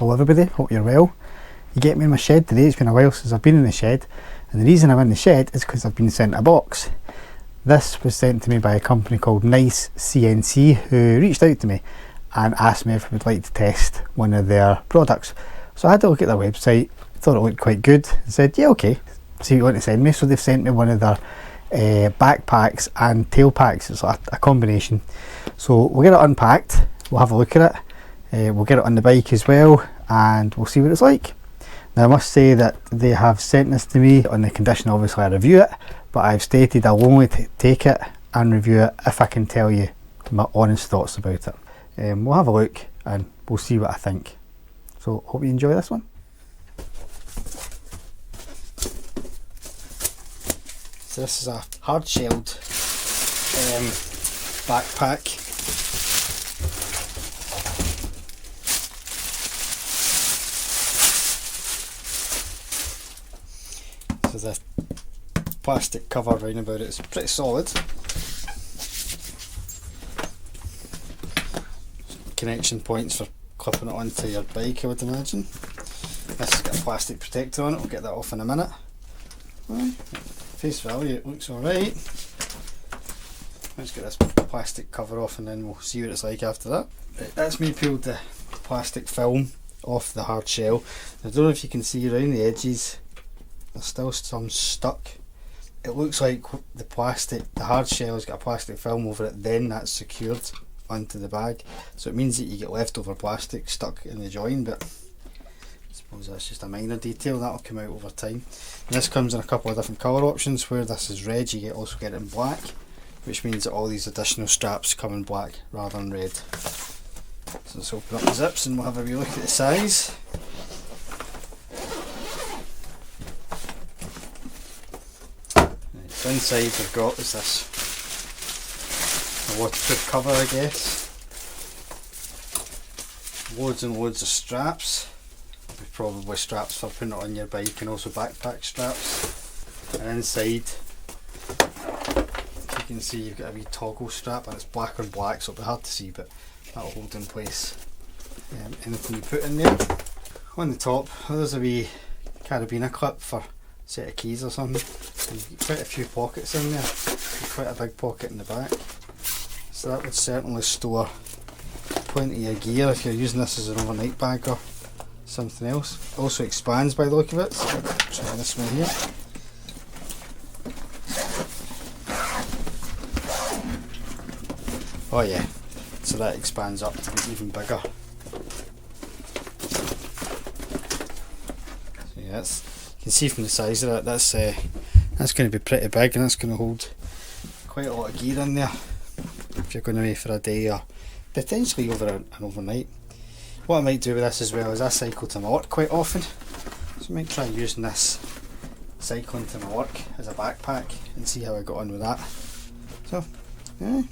Hello everybody, hope you're well. You get me in my shed today. It's been a while since I've been in the shed, and the reason I'm in the shed is because I've been sent a box. This was sent to me by a company called NiceCNC, who reached out to me and asked me if I would like to test one of their products. So I had to look at their website, thought it looked quite good, and said yeah, okay, see what you want to send me. So they've sent me one of their backpacks and tail packs. It's like a combination. So we'll get it unpacked, we'll have a look at it, we'll get it on the bike as well, and we'll see what it's like. Now I must say that they have sent this to me on the condition obviously I review it, but I've stated I'll only take it and review it if I can tell you my honest thoughts about it. We'll have a look and we'll see what I think. So hope you enjoy this one. So this is a hard-shelled backpack. So the plastic cover round about it is pretty solid. Connection points for clipping it onto your bike, I would imagine. This has got a plastic protector on it, we'll get that off in a minute. Right. Face value, it looks alright. Let's get this plastic cover off and then we'll see what it's like after that. Right, that's me peeled the plastic film off the hard shell. I don't know if you can see around the edges, there's still some stuck. It looks like the hard shell has got a plastic film over it, then that's secured onto the bag. So it means that you get leftover plastic stuck in the join, but I suppose that's just a minor detail, that'll come out over time. And this comes in a couple of different colour options. Where this is red, you also get it in black, which means that all these additional straps come in black rather than red. So let's open up the zips and we'll have a wee look at the size. Right, so inside we've got is this a waterproof cover, I guess. Loads and loads of straps. Probably straps for putting it on your bike, and also backpack straps. And inside, you can see you've got a wee toggle strap, and it's black on black, so it'll be hard to see, but that'll hold in place anything you put in there. On the top, there's a wee carabiner clip for a set of keys or something. And you've got quite a few pockets in there, quite a big pocket in the back. So that would certainly store plenty of your gear if you're using this as an overnight bag or something else. Also expands by the look of it, so I'll try this one here. Oh yeah, so that expands up to be even bigger. So yeah, you can see from the size of it, that's going to be pretty big, and that's going to hold quite a lot of gear in there if you're going away for a day or potentially over an overnight. What I might do with this as well is I cycle to my work quite often, so I might try using this cycling to my work as a backpack and see how I got on with that. So yeah,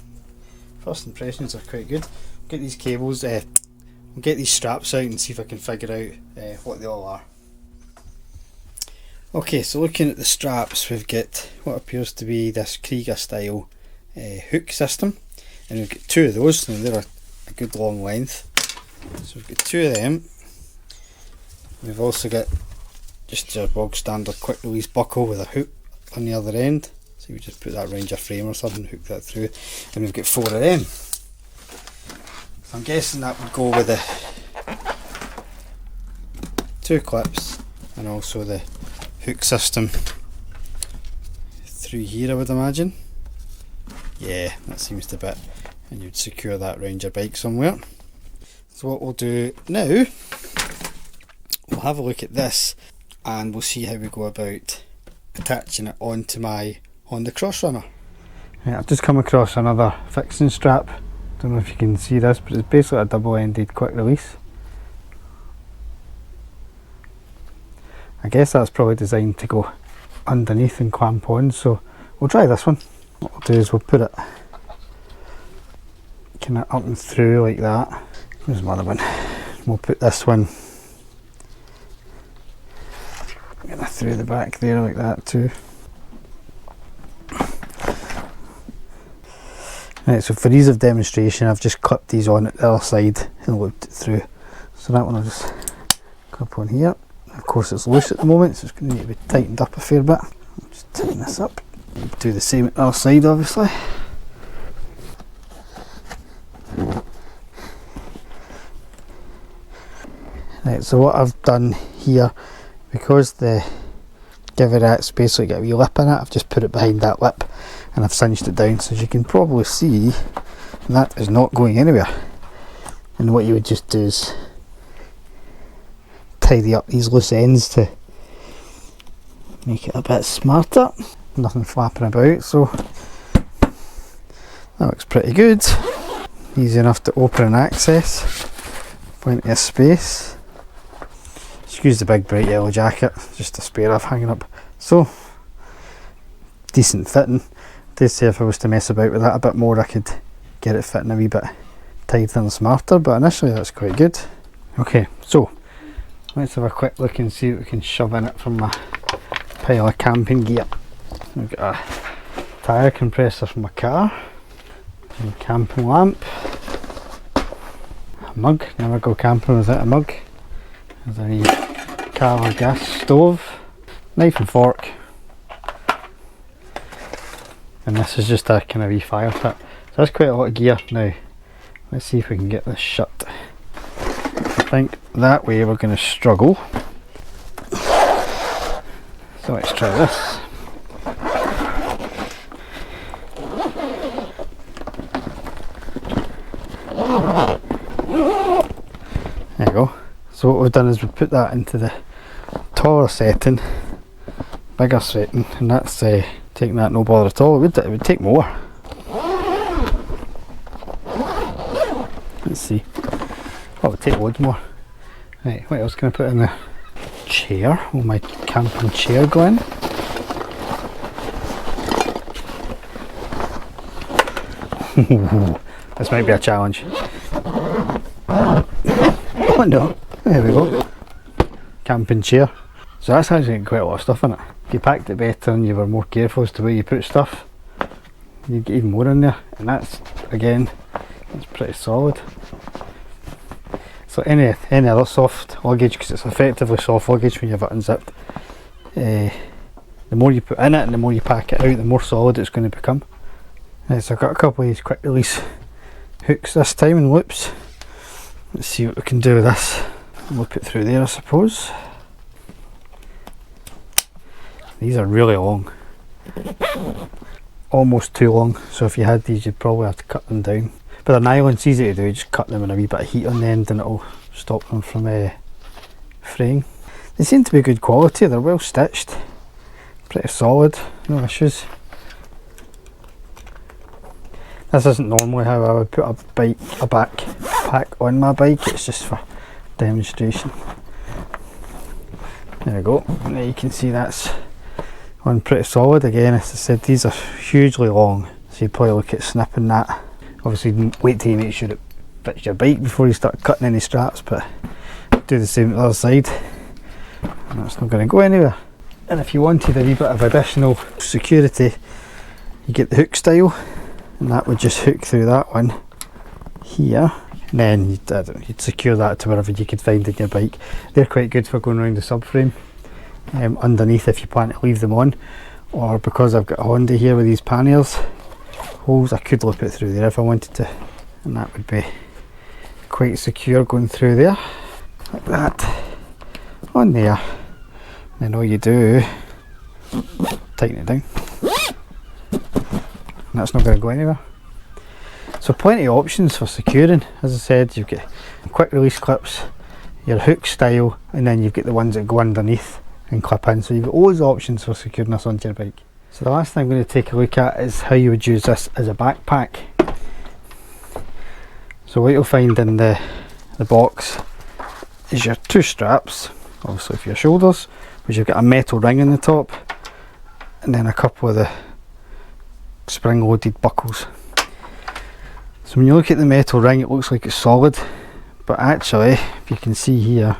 first impressions are quite good. We'll get these cables, we'll get these straps out and see if I can figure out what they all are. Okay, so looking at the straps, we've got what appears to be this Krieger style hook system, and we've got two of those, and they're a good long length. So we've got two of them. We've also got just your bog standard quick release buckle with a hook on the other end. So you just put that around your frame or something, hook that through. And we've got four of them. So I'm guessing that would go with the two clips and also the hook system through here, I would imagine. Yeah, that seems to fit. And you'd secure that around your bike somewhere. So what we'll do now, we'll have a look at this and we'll see how we go about attaching it onto my Honda Cross Runner. Right, I've just come across another fixing strap. Don't know if you can see this, but it's basically a double-ended quick release. I guess that's probably designed to go underneath and clamp on, so we'll try this one. What we'll do is we'll put it kind of up and through like that. There's another one. We'll put this one kind of through the back there like that too. Right, so for ease of demonstration I've just clipped these on at the other side and looped it through. So that one I'll just clip on here. Of course it's loose at the moment, so it's going to need to be tightened up a fair bit. I'll just tighten this up. Do the same at the other side, obviously. Right, so what I've done here, because the give it that's basically got a wee lip in it, I've just put it behind that lip and I've cinched it down, so as you can probably see, that is not going anywhere. And what you would just do is tidy up these loose ends to make it a bit smarter. Nothing flapping about, so that looks pretty good. Easy enough to open and access. Plenty of space. Excuse the big bright yellow jacket, just a spare I've hanging up. So, decent fitting. They say if I was to mess about with that a bit more, I could get it fitting a wee bit tighter and smarter, but initially that's quite good. Okay, so let's have a quick look and see what we can shove in it from my pile of camping gear. We've got a tyre compressor from my car, a camping lamp, a mug, never go camping without a mug. There's a wee car gas stove, knife and fork, and this is just a kind of wee fire pit. So that's quite a lot of gear. Now let's see if we can get this shut. I think that way we're going to struggle, so let's try this. There you go. So what we've done is we've put that into the taller setting, bigger setting, and that's taking that no bother at all. It would take more. Let's see. Oh, it would take loads more. Right, what else can I put in the chair? Will my camping chair go in? This might be a challenge. Oh no, there we go. Camping chair. So that's actually got quite a lot of stuff in it. If you packed it better and you were more careful as to where you put stuff, you'd get even more in there. And that's, again, that's pretty solid. So any other soft luggage, because it's effectively soft luggage when you have it unzipped, the more you put in it and the more you pack it out, the more solid it's going to become. Right, so I've got a couple of these quick release hooks this time and loops. Let's see what we can do with this. Loop it through there, I suppose. These are really long, almost too long, so if you had these you'd probably have to cut them down. But they're nylon, it's easy to do, just cut them in a wee bit of heat on the end and it'll stop them from fraying. They seem to be good quality, they're well stitched, pretty solid, no issues. This isn't normally how I would put a backpack on my bike, it's just for demonstration. There we go, now you can see that's on pretty solid. Again, as I said, these are hugely long, so you'd probably look at snipping that. Obviously wait till you make sure it fits your bike before you start cutting any straps, but do the same at the other side, and that's not going to go anywhere. And if you wanted a wee bit of additional security, you get the hook style, and that would just hook through that one here, and then you'd secure that to wherever you could find in your bike. They're quite good for going around the subframe underneath if you plan to leave them on, or because I've got a Honda here with these panniers holes, I could loop it through there if I wanted to, and that would be quite secure going through there like that on there. And then all you do, tighten it down, and that's not going to go anywhere. So plenty of options for securing. As I said, you've got quick release clips, your hook style, and then you've got the ones that go underneath and clip in, so you've got all those options for securing this onto your bike. So the last thing I'm going to take a look at is how you would use this as a backpack. So what you'll find in the box is your two straps, obviously for your shoulders, which you've got a metal ring in the top, and then a couple of the spring loaded buckles. So when you look at the metal ring, it looks like it's solid, but actually, if you can see here,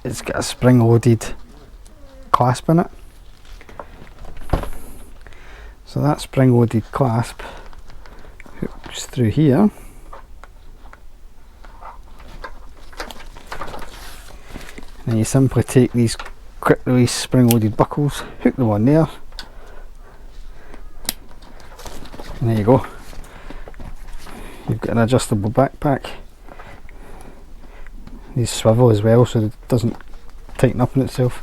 it's got a spring loaded clasp in it. So that spring loaded clasp hooks through here, and you simply take these quick release spring loaded buckles, hook them on there, and there you go. You've got an adjustable backpack. These swivel as well so it doesn't tighten up on itself.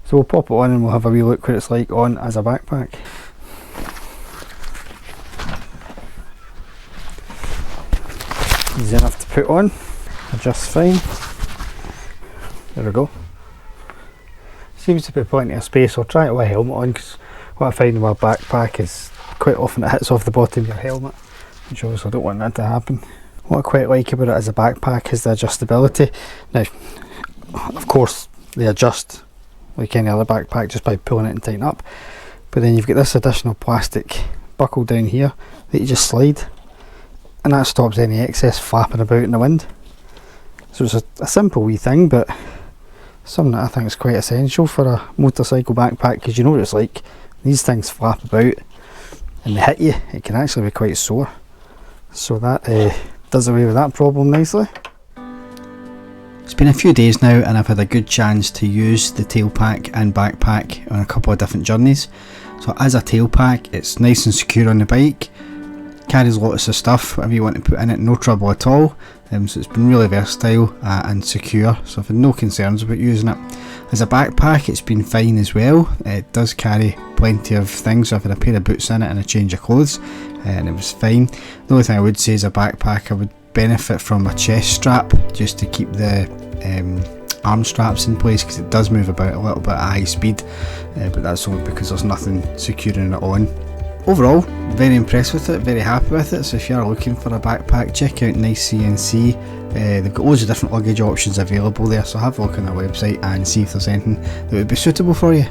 So we'll pop it on and we'll have a wee look what it's like on as a backpack. Easy enough to put on, adjusts fine. There we go. Seems to be plenty of space. I'll try it with a helmet on, because what I find with my backpack is quite often it hits off the bottom of your helmet, which obviously I don't want that to happen. What I quite like about it as a backpack is the adjustability. Now, of course, they adjust like any other backpack just by pulling it and tightening up, but then you've got this additional plastic buckle down here that you just slide, and that stops any excess flapping about in the wind. So it's a simple wee thing, but something that I think is quite essential for a motorcycle backpack, because you know what it's like, these things flap about and they hit you, it can actually be quite sore. So that does away with that problem nicely. It's been a few days now and I've had a good chance to use the tail pack and backpack on a couple of different journeys. So as a tail pack, it's nice and secure on the bike, carries lots of stuff, whatever you want to put in it, no trouble at all. So it's been really versatile and secure, so I've had no concerns about using it. As a backpack, it's been fine as well. It does carry plenty of things, so I've had a pair of boots in it and a change of clothes, and it was fine. The only thing I would say is a backpack, I would benefit from a chest strap just to keep the arm straps in place, because it does move about a little bit at high speed, but that's only because there's nothing securing it on. Overall, very impressed with it, very happy with it. So if you are looking for a backpack, check out NiceCNC. They've got loads of different luggage options available there, so have a look on their website and see if there's anything that would be suitable for you.